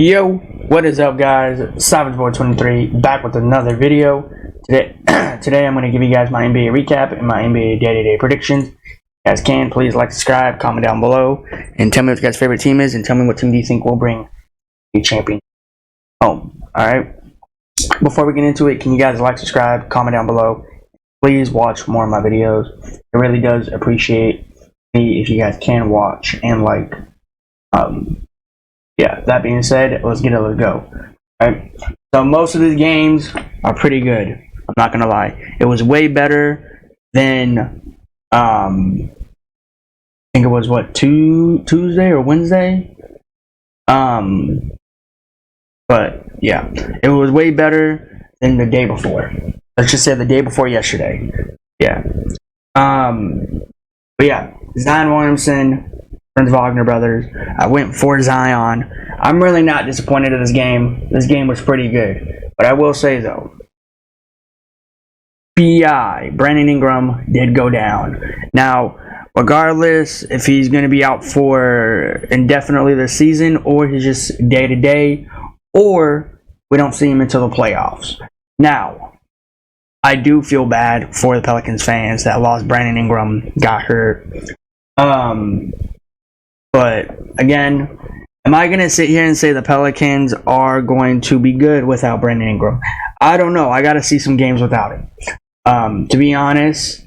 Yo, what is up, guys? SavageBoy23 back with another video. Today I'm going to give you guys my NBA recap and my NBA day-to-day predictions. If you guys can, please like, subscribe, comment down below, and tell me what your guys' favorite team is, and tell me what team do you think will bring the champion home. Alright? Before we get into it, can you guys like, subscribe, comment down below? Please watch more of my videos. It really does appreciate me if you guys can watch and like. Yeah, that being said, let's go. Alright, so most of these games are pretty good. I'm not gonna lie. It was way better than I think it was what, Tuesday or Wednesday? But yeah, it was way better than the day before. Let's just say the day before yesterday. Yeah. But yeah, Zion Williamson, Wagner brothers. I went for Zion. I'm really not disappointed in this game. This game was pretty good. But I will say though, Brandon Ingram did go down. Now, regardless if he's going to be out for indefinitely this season, or he's just day to day, or we don't see him until the playoffs. Now, I do feel bad for the Pelicans fans that lost Brandon Ingram, got hurt. But again, am I going to sit here and say the Pelicans are going to be good without Brandon Ingram? I don't know. I got to see some games without him. To be honest,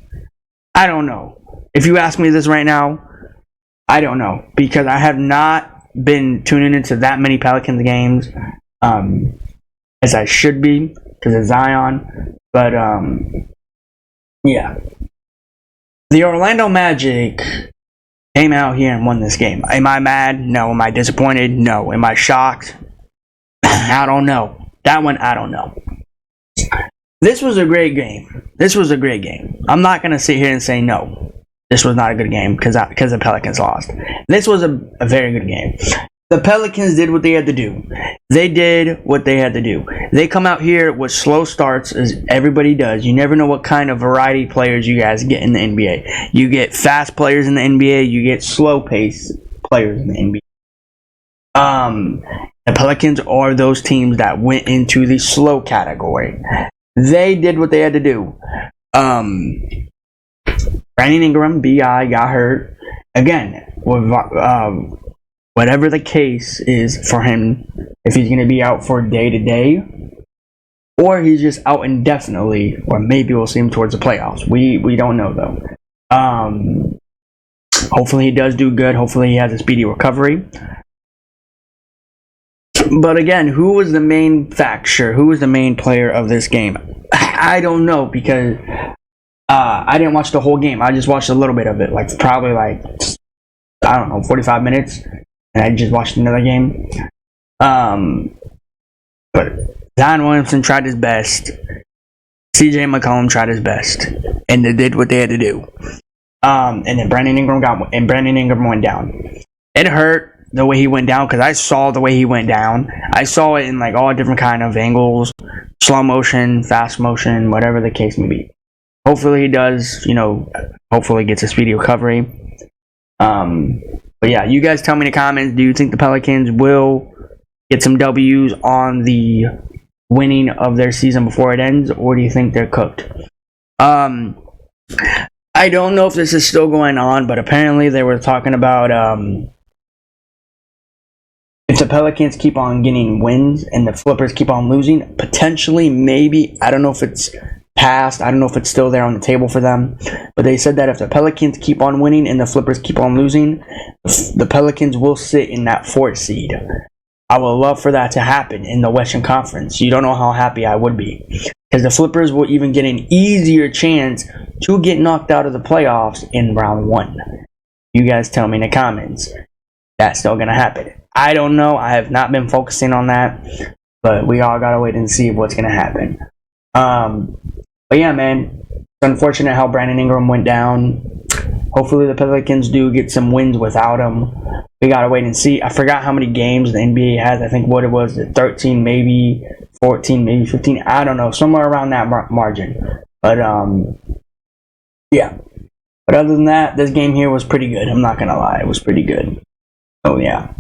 I don't know. If you ask me this right now, I don't know. Because I have not been tuning into that many Pelicans games as I should be because of Zion. But yeah. The Orlando Magic came out here and won this game. Am I mad? No. Am I disappointed? No. Am I shocked? I don't know. That one, I don't know. This was a great game. I'm not going to sit here and say no. This was not a good game because the Pelicans lost. This was a very good game. The Pelicans did what they had to do. They did what they had to do. They come out here with slow starts, as everybody does. You never know what kind of variety players you guys get in the NBA. You get fast players in the NBA. You get slow-paced players in the NBA. The Pelicans are those teams that went into the slow category. They did what they had to do. Brandon Ingram, B.I., got hurt. Again, with whatever the case is for him, if he's going to be out for day to day, or he's just out indefinitely, or maybe we'll see him towards the playoffs. We don't know though. Hopefully he does do good. Hopefully he has a speedy recovery. But again, who was the main factor? Who was the main player of this game? I don't know because I didn't watch the whole game. I just watched a little bit of it, probably 45 minutes. And I just watched another game. But Zion Williamson tried his best. CJ McCollum tried his best. And they did what they had to do. And then Brandon Ingram went down. It hurt the way he went down because I saw the way he went down. I saw it in all different kind of angles. Slow motion, fast motion, whatever the case may be. Hopefully he does, hopefully gets a speedy recovery. But yeah, you guys tell me in the comments, do you think the Pelicans will get some W's on the winning of their season before it ends, or do you think they're cooked? I don't know if this is still going on, but apparently they were talking about if the Pelicans keep on getting wins and the Flippers keep on losing, potentially, maybe, I don't know if it's passed. I don't know if it's still there on the table for them, but they said that if the Pelicans keep on winning and the Flippers keep on losing, the Pelicans will sit in that 4th seed. I would love for that to happen in the Western Conference. You don't know how happy I would be, because the Flippers will even get an easier chance to get knocked out of the playoffs in round 1. You guys tell me in the comments, that's still going to happen. I don't know. I have not been focusing on that, but we all got to wait and see what's going to happen. But yeah, man, it's unfortunate how Brandon Ingram went down. Hopefully the Pelicans do get some wins without him. We gotta wait and see. I forgot how many games the NBA has. I think what it was, 13, maybe 14, maybe 15. I don't know, somewhere around that margin. But yeah. But other than that, this game here was pretty good. I'm not gonna lie, it was pretty good. Oh yeah.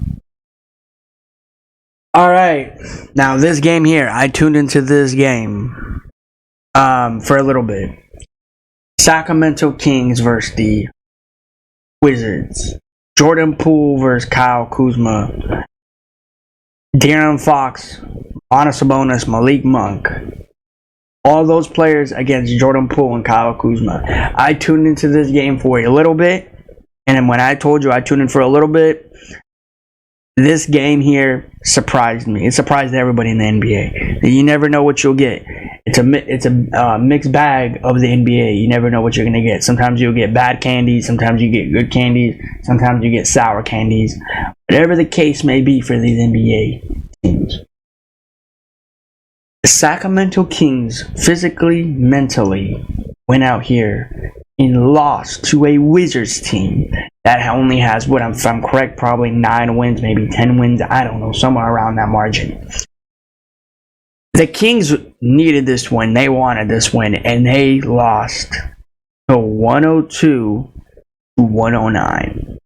All right, now this game here, I tuned into this game for a little bit. Sacramento Kings versus the Wizards. Jordan Poole versus Kyle Kuzma. De'Aaron Fox, Giannis Sabonis, Malik Monk. All those players against Jordan Poole and Kyle Kuzma. I tuned into this game for a little bit, and then when I told you I tuned in for a little bit, this game here surprised me. It surprised everybody in the NBA. You never know what you'll get. It's a mixed bag of the NBA. You never know what you're gonna get. Sometimes you'll get bad candies. Sometimes you get good candies. Sometimes you get sour candies. Whatever the case may be for these NBA teams. The Sacramento Kings physically, mentally went out here and lost to a Wizards team that only has, if I'm correct, probably 9 wins, maybe 10 wins. I don't know, somewhere around that margin. The Kings needed this win. They wanted this win, and they lost to 102 to 109.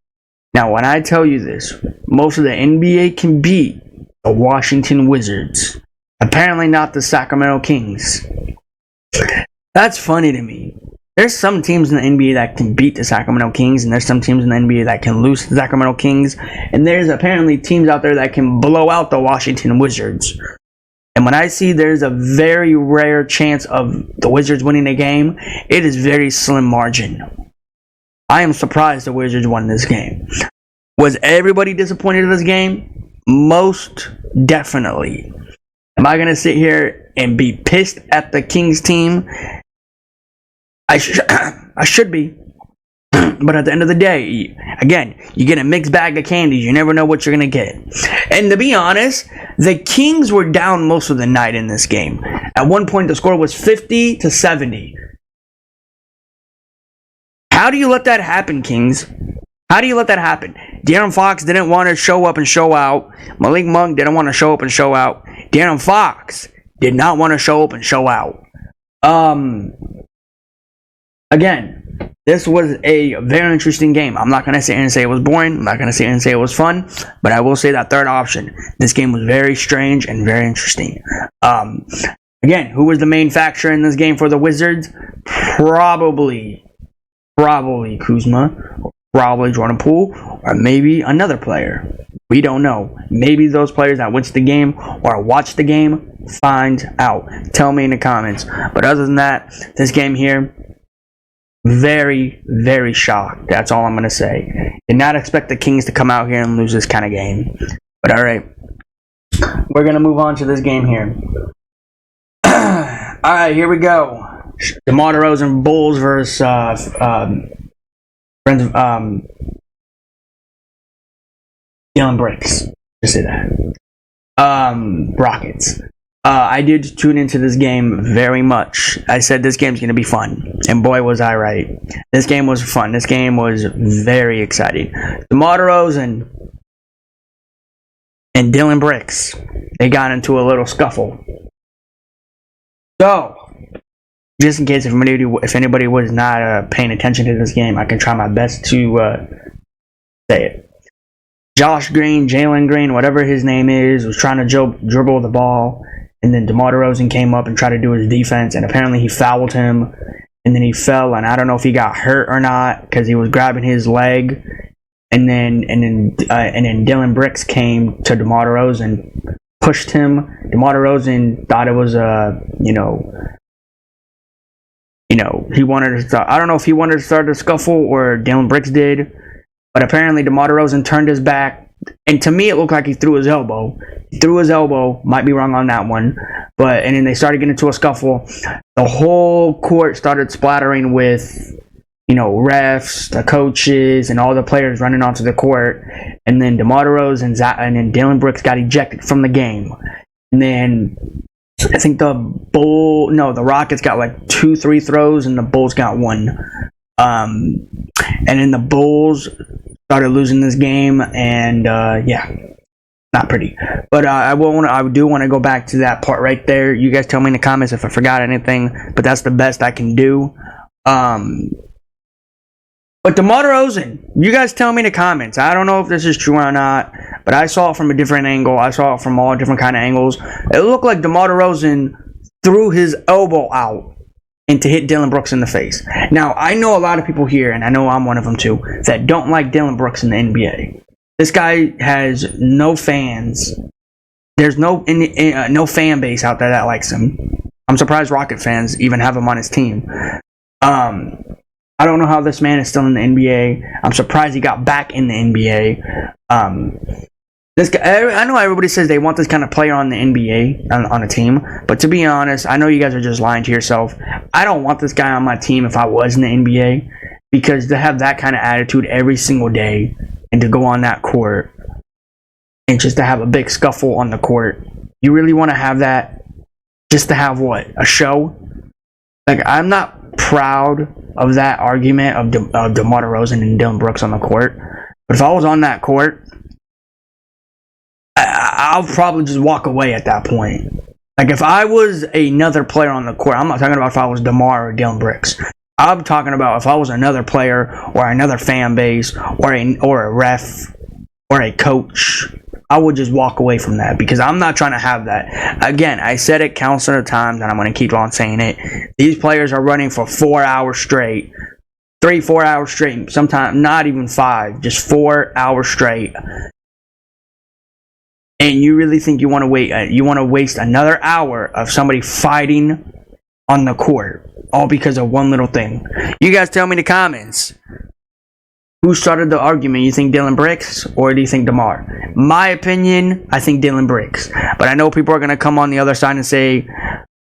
Now, when I tell you this, most of the NBA can beat the Washington Wizards. Apparently not the Sacramento Kings. That's funny to me. There's some teams in the NBA that can beat the Sacramento Kings, and there's some teams in the NBA that can lose to the Sacramento Kings, and there's apparently teams out there that can blow out the Washington Wizards. And when I see there's a very rare chance of the Wizards winning a game, it is very slim margin. I am surprised the Wizards won this game. Was everybody disappointed in this game? Most definitely. Am I going to sit here and be pissed at the Kings team? I should be. But at the end of the day, again, you get a mixed bag of candies. You never know what you're going to get. And to be honest, the Kings were down most of the night in this game. At one point, the score was 50 to 70. How do you let that happen, Kings? How do you let that happen? De'Aaron Fox didn't want to show up and show out. Malik Monk didn't want to show up and show out. De'Aaron Fox did not want to show up and show out. Again, this was a very interesting game. I'm not going to sit here and say it was boring. I'm not going to sit here and say it was fun. But I will say that third option. This game was very strange and very interesting. Again, who was the main factor in this game for the Wizards? Probably Kuzma, or probably Jordan Poole, or maybe another player. We don't know. Maybe those players that watched the game or watched the game find out. Tell me in the comments. But other than that, this game here, very, very shocked. That's all I'm going to say. Did not expect the Kings to come out here and lose this kind of game. But alright. We're going to move on to this game here. Alright, here we go. DeMar DeRozan Bulls versus Dillon Brooks. Just say that. Rockets. I did tune into this game very much. I said this game's going to be fun. And boy, was I right. This game was fun. This game was very exciting. DeMar DeRozan and Dillon Brooks, they got into a little scuffle. So, just in case if anybody was not paying attention to this game, I can try my best to say it. Josh Green, Jalen Green, whatever his name is, was trying to dribble the ball. And then DeMar DeRozan came up and tried to do his defense, and apparently he fouled him, and then he fell, and I don't know if he got hurt or not because he was grabbing his leg, and then Dillon Brooks came to DeMar DeRozan, pushed him. DeMar DeRozan thought it was he wanted to start. I don't know if he wanted to start a scuffle or Dillon Brooks did, but apparently DeMar DeRozan turned his back. And to me, it looked like he threw his elbow. Might be wrong on that one. And then they started getting into a scuffle. The whole court started splattering with, refs, the coaches, and all the players running onto the court. And then DeMar DeRozan and then Dillon Brooks got ejected from the game. And then I think the Rockets got like 2-3 throws, and the Bulls got 1. And then the Bulls started losing this game, and not pretty. But I do want to go back to that part right there. You guys tell me in the comments if I forgot anything, but that's the best I can do. But But DeMar DeRozan, you guys tell me in the comments. I don't know if this is true or not, but I saw it from a different angle. I saw it from all different kind of angles. It looked like DeMar DeRozan threw his elbow out and to hit Dillon Brooks in the face. Now, I know a lot of people here, and I know I'm one of them too, that don't like Dillon Brooks in the NBA. This guy has no fans. There's no fan base out there that likes him. I'm surprised Rocket fans even have him on his team. I don't know how this man is still in the NBA. I'm surprised he got back in the NBA. This guy, I know everybody says they want this kind of player on the NBA, on a team. But to be honest, I know you guys are just lying to yourself. I don't want this guy on my team if I was in the NBA. Because to have that kind of attitude every single day and to go on that court and just to have a big scuffle on the court, you really want to have that just to have what? A show? Like, I'm not proud of that argument of DeMar DeRozan and Dillon Brooks on the court. But if I was on that court, I'll probably just walk away at that point. Like, if I was another player on the court, I'm not talking about if I was DeMar or Dillon Brooks. I'm talking about if I was another player or another fan base or a ref or a coach, I would just walk away from that because I'm not trying to have that. Again, I said it countless of times and I'm going to keep on saying it. These players are running for 4 hours straight. 3-4 hours straight. Sometimes not even 5. Just 4 hours straight. And you really think you want to wait? You want to waste another hour of somebody fighting on the court, all because of one little thing? You guys tell me in the comments. Who started the argument? You think Dillon Brooks or do you think DeMar? My opinion, I think Dillon Brooks. But I know people are going to come on the other side and say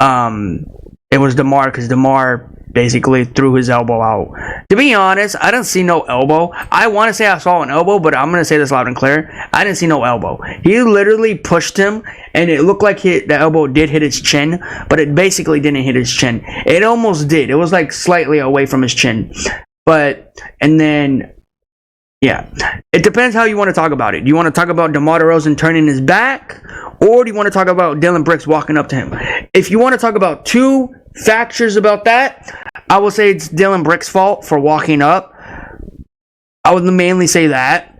it was DeMar because DeMar basically threw his elbow out. To be honest, I didn't see no elbow. I want to say I saw an elbow, but I'm going to say this loud and clear. I didn't see no elbow. He literally pushed him, and it looked like the elbow did hit his chin, but it basically didn't hit his chin. It almost did. It was like slightly away from his chin. And then, yeah. It depends how you want to talk about it. Do you want to talk about DeMar DeRozan turning his back, or do you want to talk about Dillon Brooks walking up to him? If you want to talk about two factors about that, I will say it's Dillon Brooks' fault for walking up. I would mainly say that.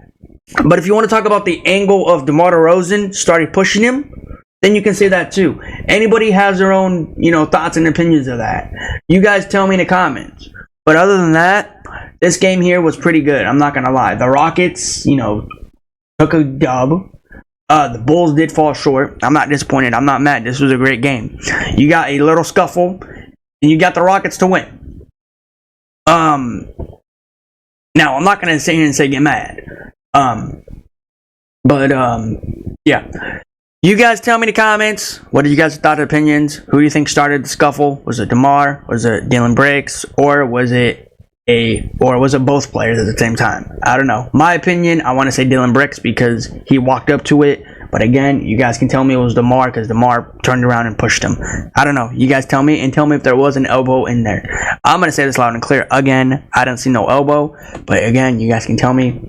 But if you want to talk about the angle of DeMar DeRozan started pushing him, then you can say that too. Anybody has their own, thoughts and opinions of that. You guys tell me in the comments. But other than that, this game here was pretty good. I'm not going to lie. The Rockets, took a dub. The Bulls did fall short. I'm not disappointed. I'm not mad. This was a great game. You got a little scuffle, and you got the Rockets to win. Now, I'm not going to sit here and say get mad. Yeah. You guys tell me in the comments. What did you guys thought of opinions? Who do you think started the scuffle? Was it DeMar? Was it Dillon Brooks? Or was it both players at the same time? I don't know. My opinion, I want to say Dillon Brooks because he walked up to it. But again, you guys can tell me it was DeMar because DeMar turned around and pushed him. I don't know. You guys tell me and tell me if there was an elbow in there. I'm going to say this loud and clear. Again, I didn't see no elbow. But again, you guys can tell me.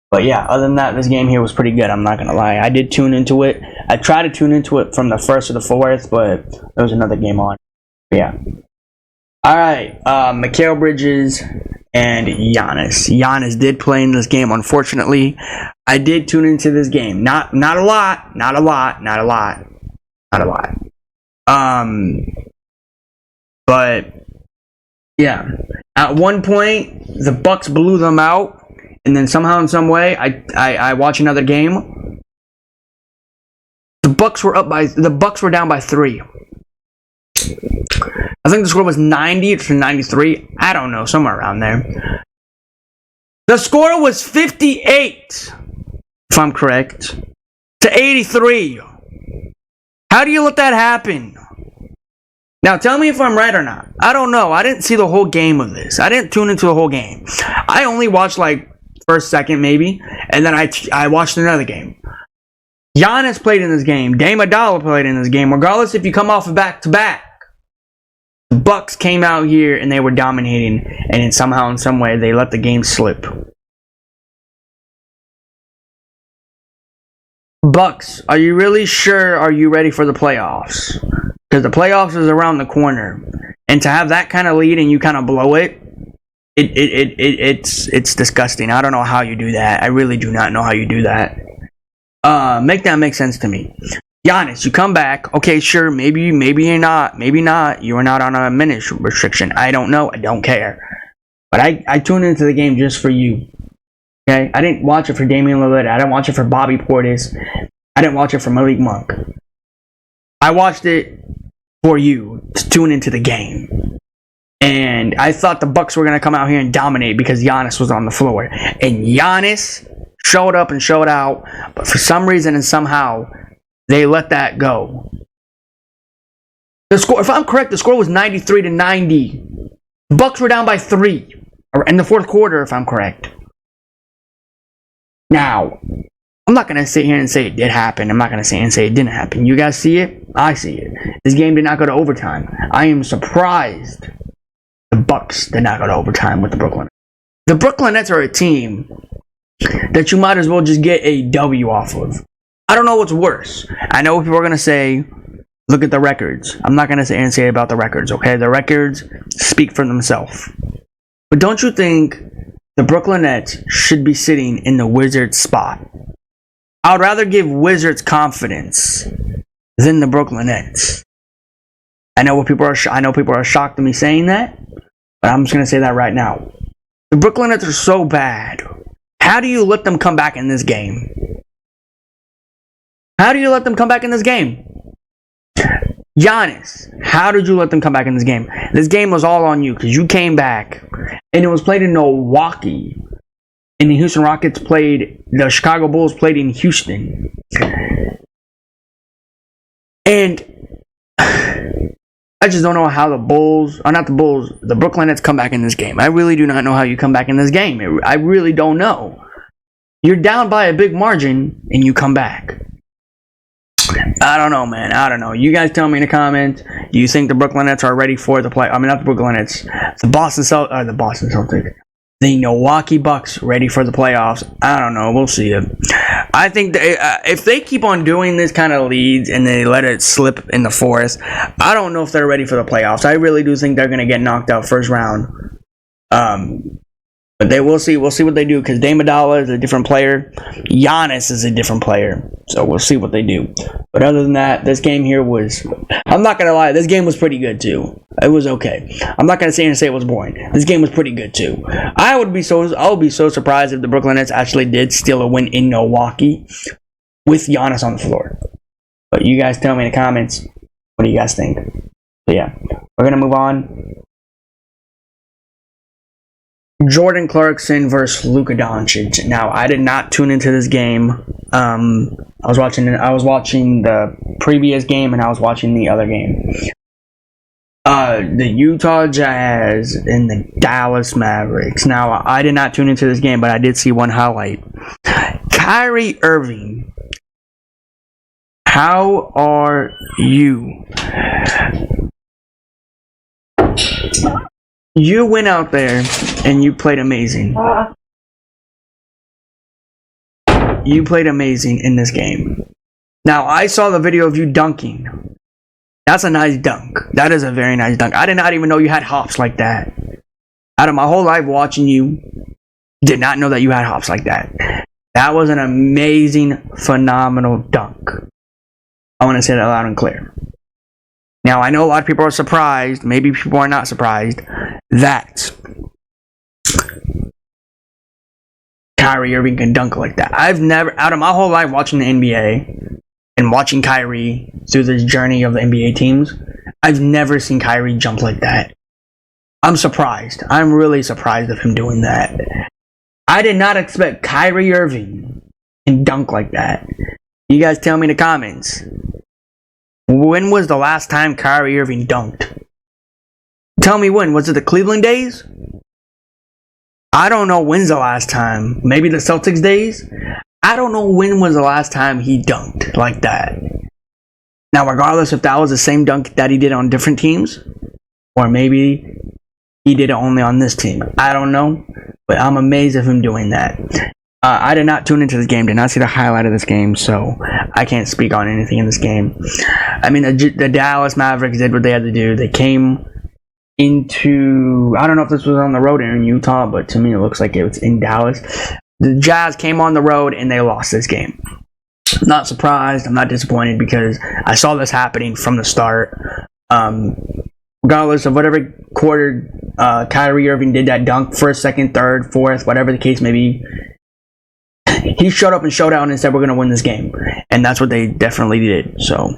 But yeah, other than that, this game here was pretty good. I'm not going to lie. I did tune into it. I tried to tune into it from the first to the fourth, but there was another game on. But yeah. All right. Mikal Bridges and Giannis. Giannis did play in this game, unfortunately. I did tune into this game. Not a lot. But yeah. At one point, the Bucks blew them out. And then somehow in some way, I watch another game. The Bucks were down by 3. I think the score was 90 to 93. I don't know, somewhere around there. The score was 58, if I'm correct, to 83. How do you let that happen? Now, tell me if I'm right or not. I don't know. I didn't see the whole game of this. I didn't tune into the whole game. I only watched first, second, maybe, and then I watched another game. Giannis played in this game. Dame Adala played in this game. Regardless if you come off of back-to-back, the Bucks came out here and they were dominating, and then somehow, in some way, they let the game slip. Bucks, are you really sure? Are you ready for the playoffs? Because the playoffs is around the corner, and to have that kind of lead and you kind of blow it, It's disgusting. I don't know how you do that. I really do not know how you do that. Make that make sense to me. Giannis, you come back. Okay, sure. Maybe you're not. Maybe not. You are not on a minute restriction. I don't know. I don't care. But I tuned into the game just for you. Okay? I didn't watch it for Damian Lillard. I didn't watch it for Bobby Portis. I didn't watch it for Malik Monk. I watched it for you to tune into the game. And I thought the Bucks were going to come out here and dominate because Giannis was on the floor. And Giannis showed up and showed out. But for some reason and somehow, they let that go. The score, if I'm correct, the score was 93-90. The Bucks were down by 3 in the fourth quarter, if I'm correct. Now, I'm not going to sit here and say it did happen. I'm not going to sit here and say it didn't happen. You guys see it? I see it. This game did not go to overtime. I am surprised the Bucks did not go to overtime with the Brooklyn. The Brooklyn Nets are a team that you might as well just get a W off of. I don't know what's worse. I know people are going to say, look at the records. I'm not going to sit here and say about the records, okay? The records speak for themselves. But don't you think the Brooklyn Nets should be sitting in the Wizards spot? I would rather give Wizards confidence than the Brooklyn Nets. I know people are shocked at me saying that, but I'm just going to say that right now. The Brooklyn Nets are so bad. How do you let them come back in this game? How do you let them come back in this game? Giannis, how did you let them come back in this game? This game was all on you because you came back and it was played in Milwaukee. And the the Chicago Bulls played in Houston. And I just don't know how the Brooklyn Nets come back in this game. I really do not know how you come back in this game. I really don't know. You're down by a big margin and you come back. I don't know, man. I don't know. You guys tell me in the comments. Do you think the Brooklyn Nets are ready for the play? I mean, not the Brooklyn Nets. The Boston Celtics. The Milwaukee Bucks ready for the playoffs. I don't know. We'll see it. I think if they keep on doing this kind of leads and they let it slip in the fourth, I don't know if they're ready for the playoffs. I really do think they're going to get knocked out first round. But we'll see. We'll see what they do because Dame Iguodala is a different player. Giannis is a different player. So we'll see what they do. But other than that, this game here was... I'm not going to lie. This game was pretty good too. It was okay. I'm not going to say it was boring. This game was pretty good too. I would be so surprised if the Brooklyn Nets actually did steal a win in Milwaukee with Giannis on the floor. But you guys tell me in the comments. What do you guys think? So yeah, we're going to move on. Jordan Clarkson versus Luka Doncic. Now, I did not tune into this game. I was watching the previous game and I was watching the other game. The Utah Jazz and the Dallas Mavericks. Now, I did not tune into this game, but I did see one highlight. Kyrie Irving, how are you? You went out there and you played amazing. You played amazing in this game. Now, I saw the video of you dunking. That's a nice dunk. That is a very nice dunk. I did not even know you had hops like that. Out of my whole life watching you, did not know that you had hops like that. That was an amazing, phenomenal dunk. I want to say that loud and clear. Now, I know a lot of people are surprised. Maybe people are not surprised that Kyrie Irving can dunk like that. I've never, out of my whole life watching the NBA and watching Kyrie through this journey of the NBA teams, I've never seen Kyrie jump like that. I'm surprised. I'm really surprised of him doing that. I did not expect Kyrie Irving to dunk like that. You guys tell me in the comments. When was the last time Kyrie Irving dunked? Tell me when. Was it the Cleveland days? I don't know when's the last time. Maybe the Celtics days? I don't know when was the last time he dunked like that. Now, regardless if that was the same dunk that he did on different teams, or maybe he did it only on this team. I don't know, but I'm amazed at him doing that. I did not tune into this game, did not see the highlight of this game, so I can't speak on anything in this game. I mean, the Dallas Mavericks did what they had to do. They came into, I don't know if this was on the road or in Utah, but to me it looks like it was in Dallas. The Jazz came on the road and they lost this game. I'm not surprised. I'm not disappointed because I saw this happening from the start. Regardless of whatever quarter Kyrie Irving did that dunk, first, second, third, fourth, whatever the case may be, he showed up and showed out and said, we're going to win this game. And that's what they definitely did. So,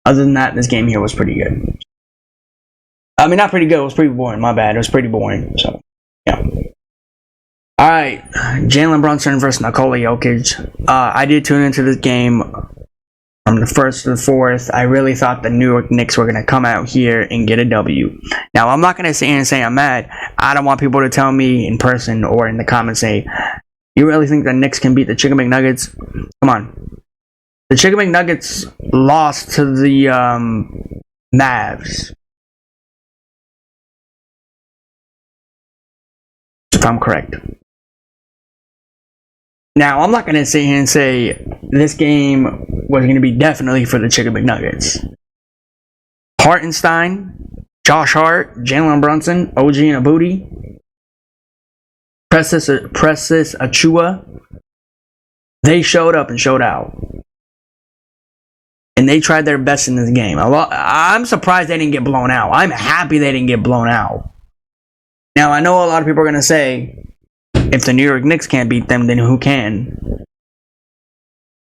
other than that, this game here was pretty good. I mean, not pretty good. It was pretty boring. My bad. It was pretty boring. So, yeah. All right. Jalen Brunson versus Nikola Jokic. I did tune into this game from the first to the fourth. I really thought the New York Knicks were going to come out here and get a W. Now, I'm not going to sit here and say I'm mad. I don't want people to tell me in person or in the comments, say, you really think the Knicks can beat the Chicken McNuggets? Come on. The Chicken McNuggets lost to the Mavs. If I'm correct. Now, I'm not going to sit here and say this game was going to be definitely for the Chicken McNuggets. Hartenstein, Josh Hart, Jalen Brunson, OG Anunoby, Precious Achiuwa, they showed up and showed out. And they tried their best in this game. I'm surprised they didn't get blown out. I'm happy they didn't get blown out. Now, I know a lot of people are going to say, if the New York Knicks can't beat them, then who can?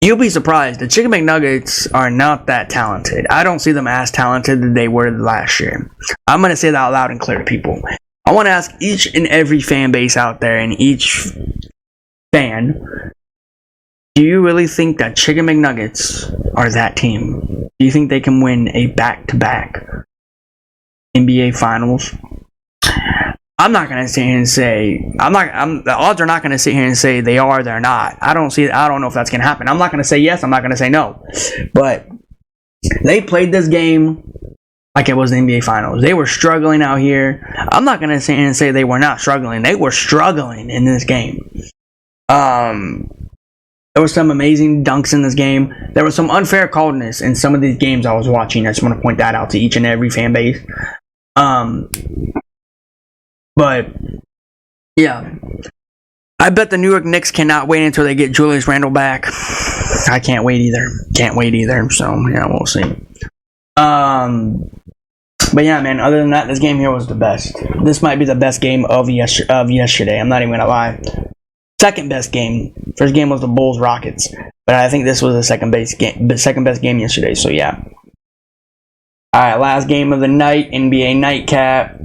You'll be surprised. The Chicken McNuggets are not that talented. I don't see them as talented as they were last year. I'm going to say that out loud and clear to people. I want to ask each and every fan base out there and each fan, do you really think that Chicken McNuggets are that team? Do you think they can win a back-to-back NBA Finals? I'm not gonna sit here and say the odds are not gonna sit here and say they are, they're not. I don't know if that's gonna happen. I'm not gonna say yes, I'm not gonna say no. But they played this game like it was the NBA Finals. They were struggling out here. I'm not gonna sit here and say they were not struggling. They were struggling in this game. There were some amazing dunks in this game. There was some unfair coldness in some of these games I was watching. I just want to point that out to each and every fan base. But, yeah. I bet the New York Knicks cannot wait until they get Julius Randle back. I can't wait either. So, yeah, we'll see. But, yeah, man, other than that, this game here was the best. This might be the best game of yesterday. I'm not even going to lie. Second best game. First game was the Bulls-Rockets. But I think this was the second best game yesterday. So, yeah. All right, last game of the night, NBA Nightcap.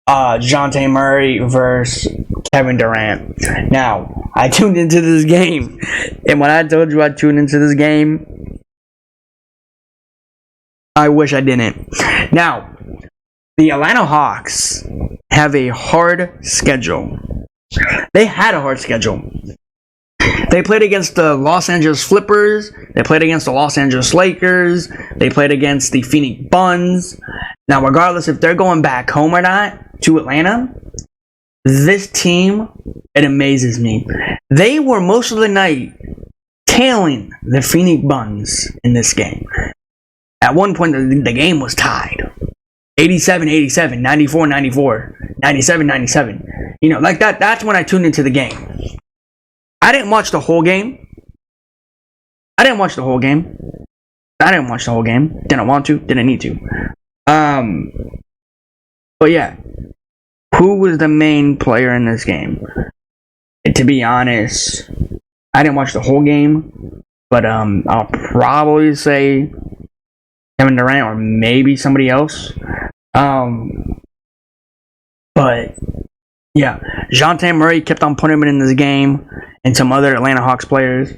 DeJounte Murray versus Kevin Durant. Now, I tuned into this game, and when I told you I tuned into this game, I wish I didn't. Now, the Atlanta Hawks have a hard schedule. They had a hard schedule. They played against the Los Angeles Clippers. They played against the Los Angeles Lakers. They played against the Phoenix Suns. Now, regardless if they're going back home or not to Atlanta, this team, it amazes me. They were most of the night tailing the Phoenix Suns in this game. At one point, the game was tied. 87-87, 94-94, 97-97. You know, like that. That's when I tuned into the game. I didn't watch the whole game. Didn't want to. Didn't need to. But yeah. Who was the main player in this game? To be honest, I didn't watch the whole game. But I'll probably say Kevin Durant or maybe somebody else. But yeah, DeJounte Murray kept on putting him in this game, and some other Atlanta Hawks players.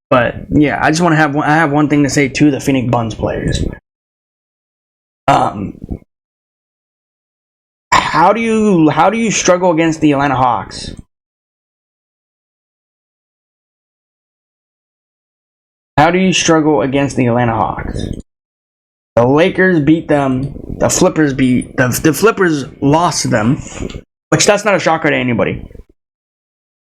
But yeah, I just want to have I have one thing to say to the Phoenix Suns players. How do you struggle against the Atlanta Hawks? How do you struggle against the Atlanta Hawks? The Lakers beat them. The Flippers lost to them, which that's not a shocker to anybody.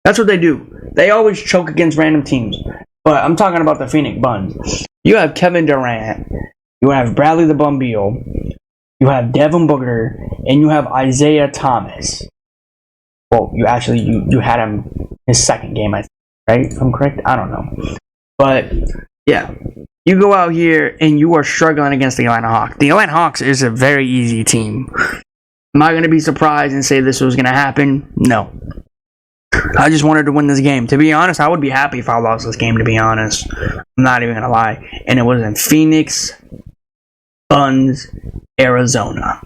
That's what they do. They always choke against random teams. But I'm talking about the Phoenix Suns. You have Kevin Durant. You have Bradley the Bum Beal. you have Devin Booker, and you have Isaiah Thomas. Well, you had him his second game, I think, right? If I'm correct, I don't know, but yeah, you go out here and you are struggling against the Atlanta Hawks. The Atlanta Hawks is a very easy team. Am I going to be surprised and say this was going to happen? No. I just wanted to win this game. To be honest, I would be happy if I lost this game, to be honest. I'm not even going to lie. And it was in Phoenix, Suns, Arizona.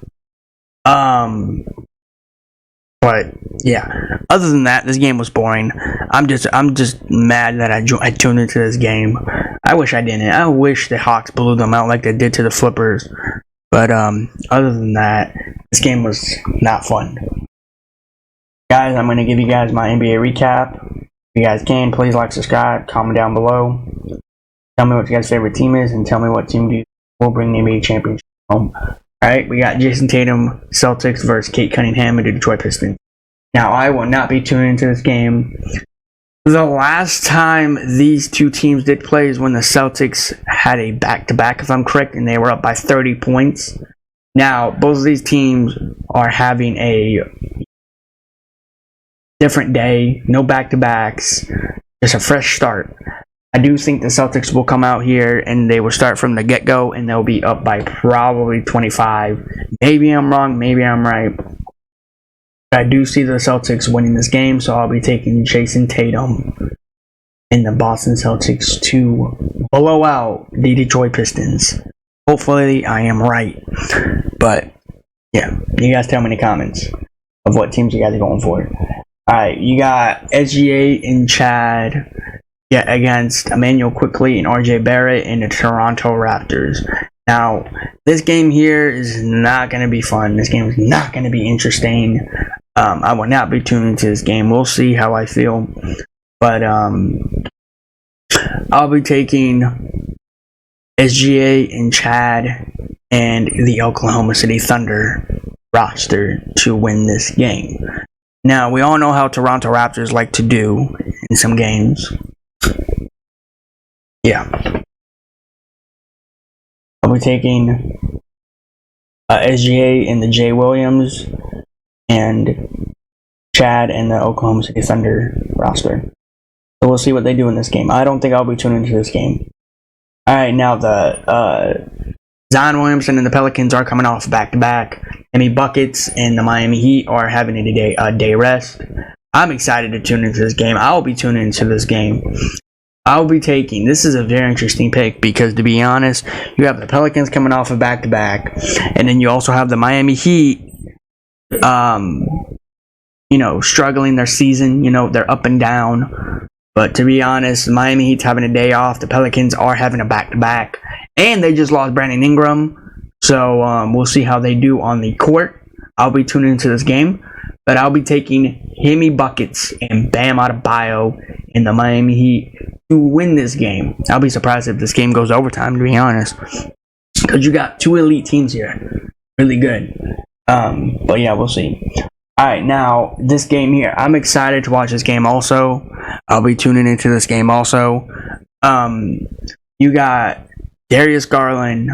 But yeah, other than that, this game was boring. I'm just mad that I tuned into this game. I wish I didn't. I wish the Hawks blew them out like they did to the Flippers. But other than that, this game was not fun. Guys, I'm going to give you guys my NBA recap. If you guys can, please like, subscribe, comment down below. Tell me what your guys' favorite team is, and tell me what team will bring the NBA championship home. Alright, we got Jason Tatum, Celtics versus Kate Cunningham and the Detroit Pistons. Now, I will not be tuning into this game. The last time these two teams did play is when the Celtics had a back-to-back, if I'm correct, and they were up by 30 points. Now, both of these teams are having a different day, no back-to-backs, just a fresh start. I do think the Celtics will come out here and they will start from the get-go and they'll be up by probably 25. Maybe I'm wrong, maybe I'm right. But I do see the Celtics winning this game, so I'll be taking Jason Tatum and the Boston Celtics to blow out the Detroit Pistons. Hopefully I am right. But yeah, you guys tell me in the comments of what teams you guys are going for. Alright, you got SGA and Chad against Emmanuel Quickley and RJ Barrett and the Toronto Raptors. Now, this game here is not going to be fun. This game is not going to be interesting. I will not be tuning into this game. We'll see how I feel. But I'll be taking SGA and Chad and the Oklahoma City Thunder roster to win this game. Now, we all know how Toronto Raptors like to do in some games. Yeah. I'll be taking SGA and the Jay Williams and Chad and the Oklahoma City Thunder roster. So we'll see what they do in this game. I don't think I'll be tuning into this game. Alright, now the Zion Williamson and the Pelicans are coming off back-to-back. Emmy Buckets and the Miami Heat are having a day rest. I'm excited to tune into this game. I'll be tuning into this game. I'll be taking, this is a very interesting pick because, to be honest, you have the Pelicans coming off of back-to-back, and then you also have the Miami Heat, struggling their season. They're up and down. But to be honest, Miami Heat's having a day off. The Pelicans are having a back-to-back, and they just lost Brandon Ingram. So we'll see how they do on the court. I'll be tuning into this game, but I'll be taking Emmy Buckets and Bam Adebayo in the Miami Heat to win this game. I'll be surprised if this game goes overtime, to be honest, because you got two elite teams here, really good. But yeah, we'll see. Alright, now this game here, I'm excited to watch this game also. I'll be tuning into this game also. You got Darius Garland,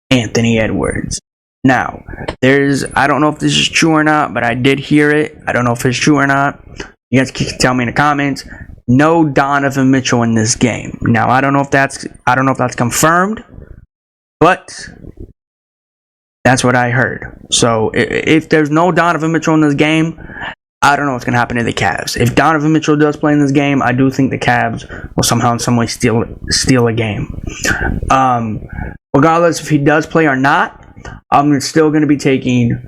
Anthony Edwards. Now, I don't know if this is true or not, but I did hear it. I don't know if it's true or not. You guys can tell me in the comments. No Donovan Mitchell in this game. Now, I don't know if that's confirmed, but that's what I heard. So, if there's no Donovan Mitchell in this game, I don't know what's going to happen to the Cavs. If Donovan Mitchell does play in this game, I do think the Cavs will somehow in some way steal a game. Regardless if he does play or not, I'm still going to be taking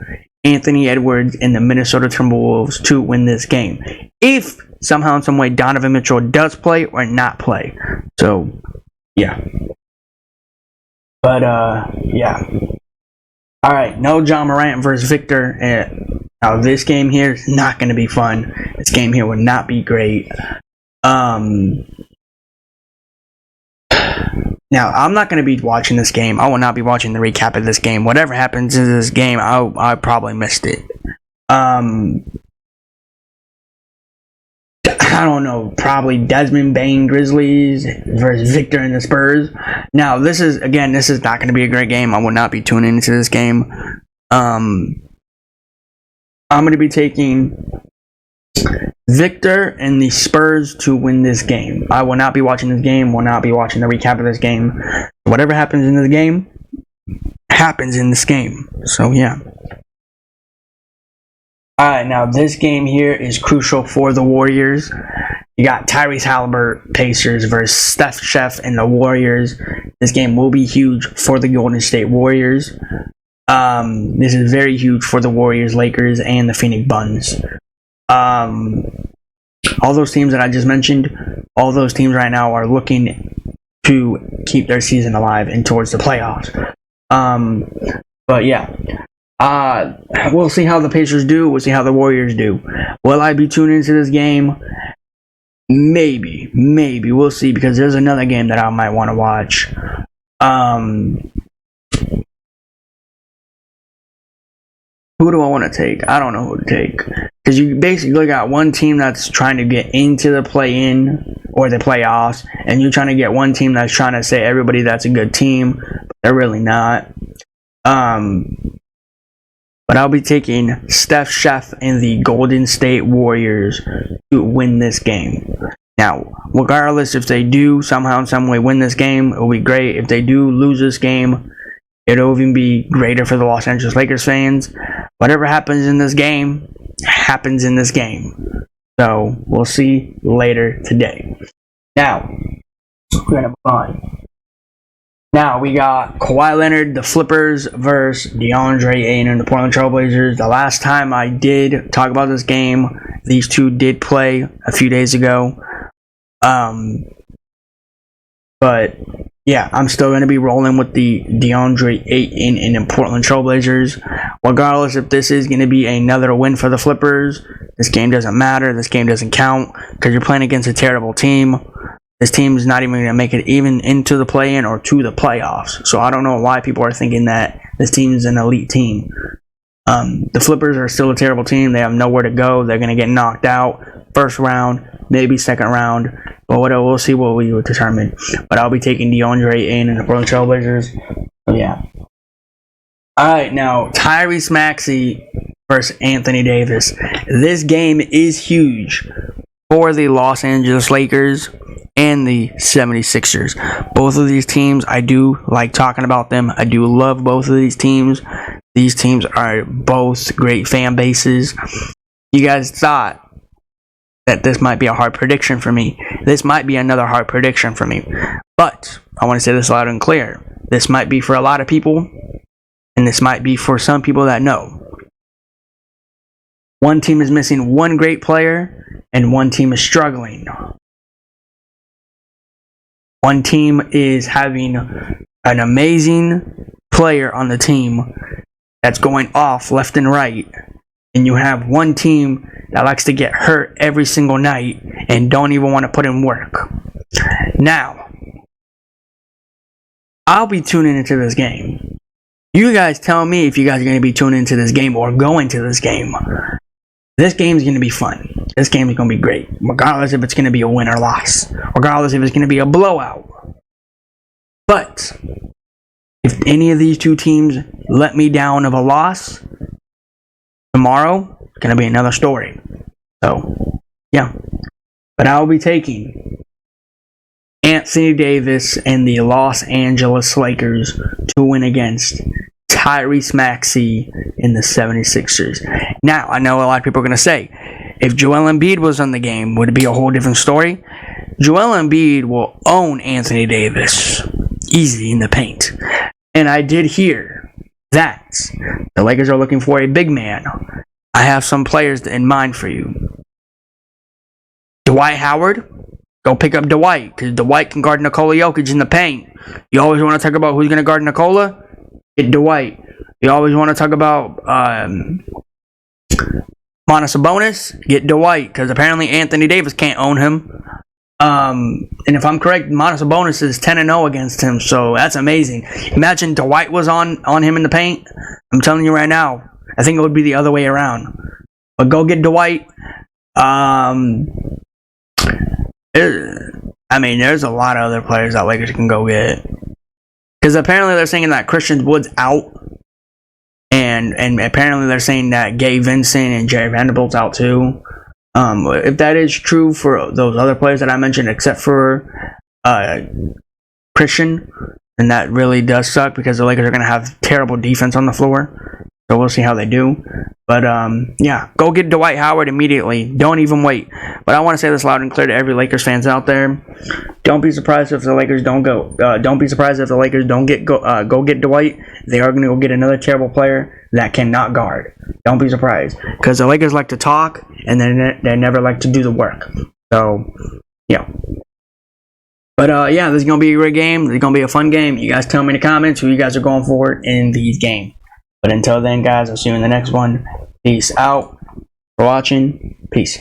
Anthony Edwards and the Minnesota Timberwolves to win this game. If somehow in some way Donovan Mitchell does play or not play. So, yeah. But, yeah. Alright, no John Morant versus Victor. Now, this game here is not going to be fun. This game here will not be great. Now, I'm not going to be watching this game. I will not be watching the recap of this game. Whatever happens in this game, I probably missed it. I don't know, probably Desmond Bain Grizzlies versus Victor and the Spurs. Now, this is not going to be a great game. I will not be tuning into this game. I'm going to be taking Victor and the Spurs to win this game. I will not be watching this game, will not be watching the recap of this game. Whatever happens in this game, happens in this game. So, yeah. Alright, now this game here is crucial for the Warriors. You got Tyrese Haliburton, Pacers versus Steph Chef and the Warriors. This game will be huge for the Golden State Warriors. This is very huge for the Warriors, Lakers, and the Phoenix Suns. All those teams that I just mentioned, all those teams right now are looking to keep their season alive and towards the playoffs. But yeah. We'll see how the Pacers do. We'll see how the Warriors do. Will I be tuning into this game? Maybe. We'll see, because there's another game that I might want to watch. Who do I want to take? I don't know who to take. Because you basically got one team that's trying to get into the play-in or the playoffs, and you're trying to get one team that's trying to say everybody that's a good team, but they're really not. But I'll be taking Steph Chef and the Golden State Warriors to win this game. Now, regardless if they do somehow in some way win this game, it'll be great. If they do lose this game, it'll even be greater for the Los Angeles Lakers fans. Whatever happens in this game, happens in this game. So, we'll see later today. Now, we're going to move on. Now, we got Kawhi Leonard, the Flippers, versus DeAndre Ayton and the Portland Trailblazers. The last time I did talk about this game, these two did play a few days ago. But, yeah, I'm still going to be rolling with the DeAndre Ayton and the Portland Trailblazers. Regardless if this is going to be another win for the Flippers, this game doesn't matter. This game doesn't count because you're playing against a terrible team. This team is not even going to make it even into the play-in or to the playoffs. So I don't know why people are thinking that this team is an elite team. The Flippers are still a terrible team. They have nowhere to go. They're going to get knocked out first round, maybe second round. But we'll see what we will determine. But I'll be taking DeAndre Ayton and the Portland Trailblazers. So yeah. Alright, now Tyrese Maxey versus Anthony Davis. This game is huge for the Los Angeles Lakers and the 76ers. Both of these teams, I do like talking about them. I do love both of these teams. These teams are both great fan bases. You guys thought that this might be a hard prediction for me. This might be another hard prediction for me. But I want to say this loud and clear. This might be for a lot of people, and this might be for some people that know. One team is missing one great player, and one team is struggling. One team is having an amazing player on the team that's going off left and right. And you have one team that likes to get hurt every single night and don't even want to put in work. Now, I'll be tuning into this game. You guys tell me if you guys are going to be tuning into this game or going to this game. This game is going to be fun. This game is going to be great, regardless if it's going to be a win or loss, regardless if it's going to be a blowout. But if any of these two teams let me down of a loss, tomorrow it's going to be another story. So, yeah. But I'll be taking Anthony Davis and the Los Angeles Lakers to win against Tyrese Maxey in the 76ers. Now, I know a lot of people are going to say, if Joel Embiid was on the game, would it be a whole different story? Joel Embiid will own Anthony Davis easy in the paint. And I did hear that the Lakers are looking for a big man. I have some players in mind for you. Dwight Howard, go pick up Dwight, because Dwight can guard Nikola Jokic in the paint. You always want to talk about who's going to guard Nikola? Get Dwight. You always want to talk about Giannis Sabonis? Get Dwight, because apparently Anthony Davis can't own him. And if I'm correct, Giannis Sabonis is 10-0 against him, so that's amazing. Imagine Dwight was on him in the paint. I'm telling you right now, I think it would be the other way around. But go get Dwight. There's a lot of other players that Lakers can go get. Because apparently they're saying that Christian Wood's out. And apparently they're saying that Gabe Vincent and Jerry Vanderbilt's out too. If that is true for those other players that I mentioned, except for Christian, then that really does suck because the Lakers are going to have terrible defense on the floor. So we'll see how they do. But yeah, go get Dwight Howard immediately. Don't even wait. But I want to say this loud and clear to every Lakers fans out there. Don't be surprised if the Lakers don't go. Don't be surprised if the Lakers don't go get Dwight. They are going to go get another terrible player that cannot guard. Don't be surprised because the Lakers like to talk and then they never like to do the work. So yeah. But yeah, this is going to be a great game. This is going to be a fun game. You guys tell me in the comments who you guys are going for in these games. But until then, guys, I'll see you in the next one. Peace out. For watching. Peace.